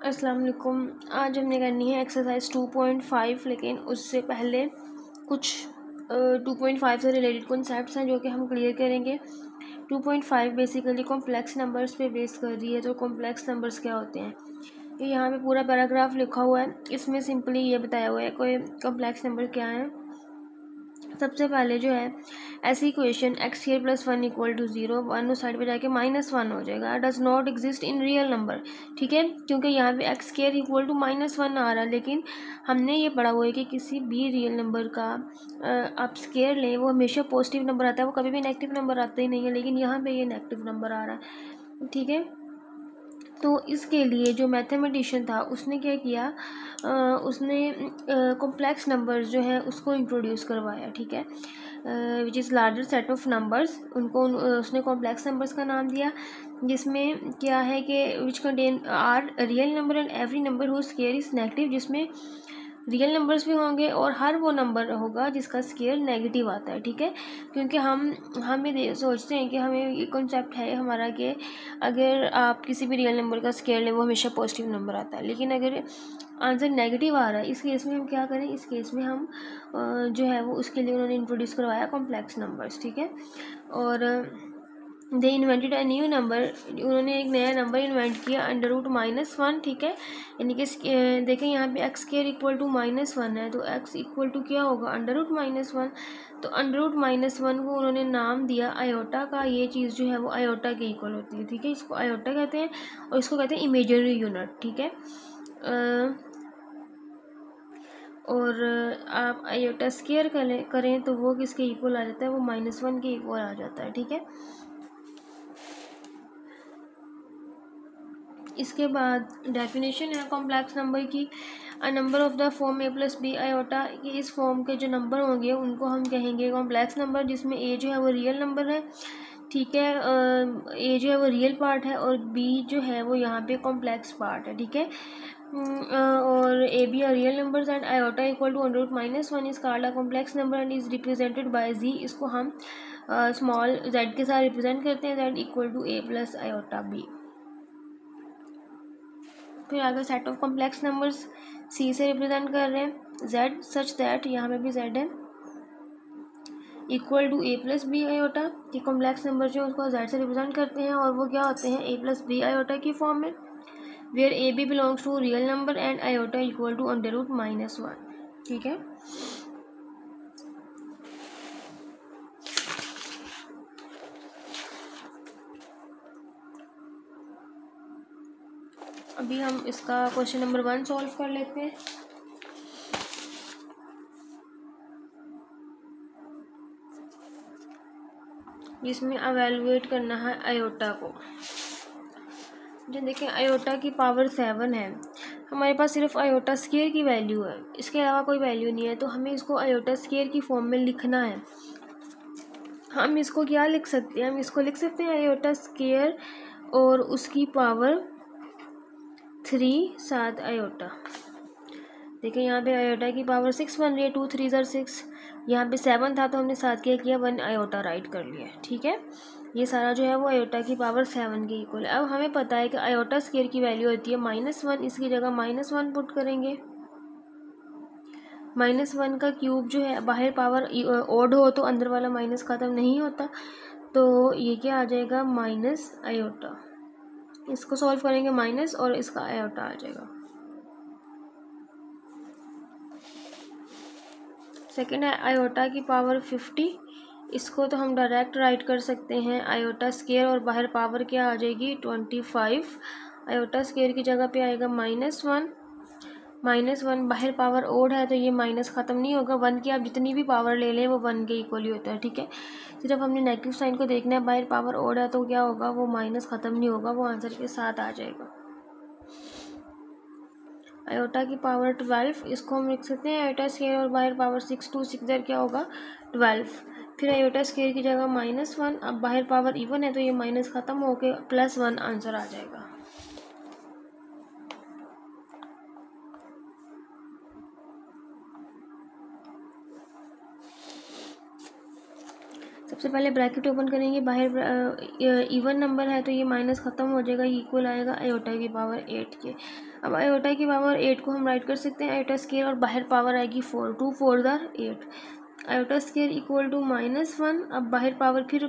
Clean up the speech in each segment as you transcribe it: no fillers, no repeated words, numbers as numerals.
अस्सलाम वालेकुम। आज हमने करनी है एक्सरसाइज 2.5, लेकिन उससे पहले कुछ 2.5 से रिलेटेड कॉन्सेप्ट्स हैं जो कि हम क्लियर करेंगे। 2.5 बेसिकली कॉम्प्लेक्स नंबर्स पे बेस कर रही है। तो कॉम्प्लेक्स नंबर्स क्या होते हैं, ये यहाँ पे पूरा पैराग्राफ लिखा हुआ है। इसमें सिंपली ये बताया हुआ है कोई कॉम्प्लेक्स नंबर क्या है। सबसे पहले जो है ऐसी equation X square plus 1 equal to 0, 1 उस साइड पे जाके -1 हो जाएगा। Does not exist in real number, ठीक है, क्योंकि यहाँ पे एक्स स्क्वायर इक्वल टू -1 आ रहा है। लेकिन हमने ये पढ़ा हुआ है कि किसी भी रियल नंबर का आप स्क्वायर लें वो हमेशा पॉजिटिव नंबर आता है, वो कभी भी नेगेटिव नंबर आता ही नहीं है। लेकिन यहाँ पे ये नेगेटिव नंबर आ रहा है, ठीक है। तो इसके लिए जो मैथमेटिशियन था उसने क्या किया, उसने कॉम्प्लेक्स नंबर्स जो है उसको इंट्रोड्यूस करवाया, ठीक है, which is larger set of numbers. उनको उसने कॉम्प्लेक्स नंबर्स का नाम दिया, जिसमें क्या है कि which contain are real number and every number whose square is negative, जिसमें रियल नंबर्स भी होंगे और हर वो नंबर होगा जिसका स्क्वायर नेगेटिव आता है, ठीक है। क्योंकि हम ये सोचते हैं कि हमें ये कॉन्सेप्ट है हमारा कि अगर आप किसी भी रियल नंबर का स्क्वायर लें वो हमेशा पॉजिटिव नंबर आता है। लेकिन अगर आंसर नेगेटिव आ रहा है, इस केस में हम क्या करें, इस केस में हम जो है वो उसके लिए उन्होंने इंट्रोड्यूस करवाया कॉम्प्लेक्स नंबर्स, ठीक है। और दे इन्वेंटेड अ न्यू नंबर, उन्होंने एक नया नंबर इन्वेंट किया, √-1, ठीक है। यानी कि देखें यहाँ पे एक्स स्क्वायर इक्वल टू -1 है, तो एक्स इक्वल टू क्या होगा, √-1। तो √-1 को उन्होंने नाम दिया आयोटा का। ये चीज़ जो है वो आयोटा के इक्वल होती है, ठीक है। इसको आयोटा कहते हैं और इसको कहते हैं इमेजिनरी यूनिट, ठीक है। और आप आयोटा स्क्वायर करें तो वो किसके इक्वल आ जाता है, वो -1 के इक्वल आ जाता है, ठीक है। इसके बाद डेफिनेशन है कॉम्प्लेक्स नंबर की, a number of the form a + b iota, कि इस फॉर्म के जो नंबर होंगे उनको हम कहेंगे कॉम्प्लेक्स नंबर, जिसमें a जो है वो रियल नंबर है, ठीक है। a जो है वो रियल पार्ट है और b जो है वो यहाँ पे कॉम्प्लेक्स पार्ट है, ठीक है। और a b are real numbers and iota equal to √-1 is called a complex number and is represented by z। इसको हम स्मॉल z के साथ रिप्रेजेंट करते हैं, z equal to a + iota b। फिर आगे set of complex numbers C से represent कर रहे हैं, z सच दैट, यहाँ पे भी z है, equal to a + b iota. ये कॉम्प्लेक्स नंबर जो है उसको z से रिप्रेजेंट करते हैं और वो क्या होते हैं, a + b आयोटा की फॉर्म में, where a b belongs to real number and iota equal to √-1, ठीक है। अभी हम इसका क्वेश्चन नंबर 1 सॉल्व कर लेते हैं। जिसमें एवेलुएट करना है आयोटा को। जो देखें आयोटा की पावर 7 है, हमारे पास सिर्फ आयोटा स्क्वायर की वैल्यू है, इसके अलावा कोई वैल्यू नहीं है। तो हमें इसको आयोटा स्क्वायर की फॉर्म में लिखना है। हम इसको क्या लिख सकते हैं, हम इसको लिख सकते हैं आयोटा स्क्वायर और उसकी पावर 3 साथ आयोटा। देखिए यहाँ पे आयोटा की पावर 6 बन रही है, 2 3 6। यहाँ पे 7 था तो हमने साथ क्या किया, 1 आयोटा राइट कर लिया, ठीक है। ये सारा जो है वो आयोटा की पावर 7 के इक्वल है। अब हमें पता है कि आयोटा स्क्वायर की वैल्यू होती है -1, इसकी जगह -1 पुट करेंगे। -1 का क्यूब जो है, बाहर पावर ओड हो तो अंदर वाला माइनस ख़त्म नहीं होता, तो ये क्या आ जाएगा, माइनस आयोटा। इसको सॉल्व करेंगे माइनस और इसका आयोटा आ जाएगा। सेकेंड है आयोटा की पावर 50, इसको तो हम डायरेक्ट राइट कर सकते हैं आयोटा स्क्वायर और बाहर पावर क्या आ जाएगी 25। आयोटा स्क्वायर की जगह पे आएगा -1, बाहर पावर ओड है तो ये माइनस ख़त्म नहीं होगा, 1 की आप जितनी भी पावर ले लें वो 1 के इक्वल ही होता है, ठीक है। सिर्फ हमने नेगेटिव साइन को देखना है, बाहर पावर ओड है तो क्या होगा, वो माइनस ख़त्म नहीं होगा, वो आंसर के साथ आ जाएगा। आयोटा की पावर 12, इसको हम लिख सकते हैं आयोटा स्क्वायर और बाहर पावर 6, 2 6 इधर क्या होगा 12। फिर आयोटा स्क्वायर की जगह -1, अब बाहर पावर इवन है तो ये माइनस ख़त्म होके +1 आंसर आ जाएगा। सबसे पहले ब्रैकेट ओपन करेंगे, बाहर इवन नंबर है तो ये माइनस ख़त्म हो जाएगा, इक्वल आएगा आयोटा की पावर 8 के। अब आयोटा की पावर 8 को हम राइट कर सकते हैं आयोटा स्क्वायर, और बाहर पावर आएगी 4, 2 4 8, आयोटा स्क्वायर इक्वल टू -1। अब बाहर पावर फिर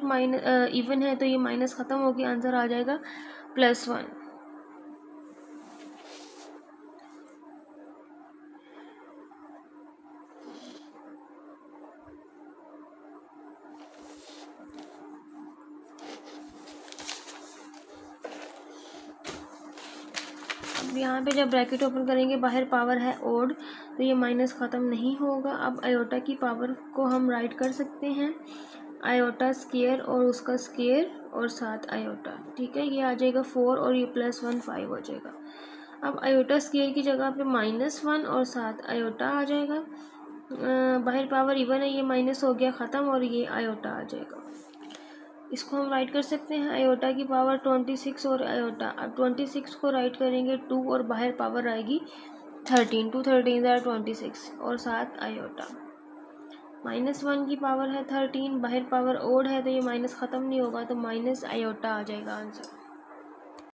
इवन है तो ये माइनस ख़त्म होकर आंसर आ जाएगा +1। अब यहाँ पे जब ब्रैकेट ओपन करेंगे, बाहर पावर है ओड तो ये माइनस ख़त्म नहीं होगा। अब आयोटा की पावर को हम राइट कर सकते हैं आयोटा स्क्वायर और उसका स्क्वायर और 7 आयोटा, ठीक है। ये आ जाएगा 4 और ये +1 5 हो जाएगा। अब आयोटा स्क्वायर की जगह पे -1 और 7 आयोटा आ जाएगा। बाहर पावर इवन है, ये माइनस हो गया ख़त्म और ये आयोटा आ जाएगा। इसको हम राइट कर सकते हैं आयोटा की पावर 26 और आयोटा। अब 26 को राइट करेंगे 2 और बाहर पावर आएगी 13, 2 13 26 और 7 आयोटा। -1 की पावर है 13, बाहर पावर ओड है तो ये माइनस ख़त्म नहीं होगा तो माइनस आयोटा आ जाएगा आंसर।